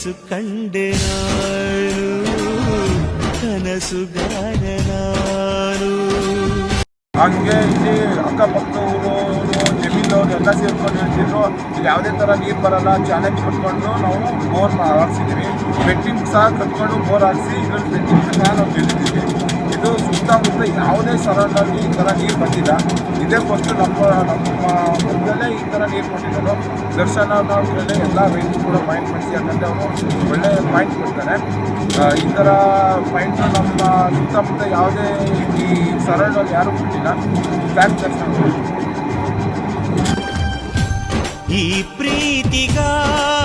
ಕನಸು ಕಂಡೆ ಕನಸುಗಾರ ನಾನು. ಹಂಗೆ ಇಲ್ಲಿ ಅಕ್ಕಪಕ್ಕ ಊರವರು ಜಮೀನವ್ರು ಎಲ್ಲ ಸೇರ್ಕೊಂಡು ಹೇಳ್ತಿದ್ರು ಇಲ್ಲಿ ಯಾವುದೇ ಥರ ನೀರು ಬರಲ್ಲ, ಚಾಲೆಂಜ್ ಕೊಟ್ಕೊಂಡು ನಾವು ಬೋರ್ ಹಾಕ್ಸಿದ್ದೀವಿ. ಬೆಟ್ಟಿಂಗ್ ಸಹ ಕಟ್ಕೊಂಡು ಬೋರ್ ಹಾಕ್ಸಿ ಇದ್ರಲ್ಲಿ ಬೆಟ್ಟಿಂಗ್ ಸಹ ನಾವು ಗೆಲ್ತಿದ್ದೀವಿ. ಇದು ಸುತ್ತಮುತ್ತ ಯಾವುದೇ ಸರೌಂಡಲ್ಲಿ ಈ ಥರ ನೀರು ಬಂದಿಲ್ಲ. ಇದೇ ಫಸ್ಟು ನಮ್ಮ ಮೊದಲೇ ಈ ಥರ ನೀರು ಕೊಟ್ಟಿದ್ದರು. ದರ್ಶನ ಮೇಲೆ ಎಲ್ಲ ರೈತರು ಕೂಡ ಪಾಯಿಂಟ್ ಮಾಡಿಸಿ, ಯಾಕಂದರೆ ಅವರು ಒಳ್ಳೆಯ ಪಾಯಿಂಟ್ ಕೊಡ್ತಾರೆ. ಈ ಥರ ಪಾಯಿಂಟು ನಮ್ಮ ಸುತ್ತಮುತ್ತ ಯಾವುದೇ ಈ ಸರೌಂಡಲ್ಲಿ ಯಾರೂ ಕೊಟ್ಟಿಲ್ಲ. ಥ್ಯಾಂಕ್ಸ್ ದರ್ಶನ. ಈ ಪ್ರೀತಿಗಾಗಿ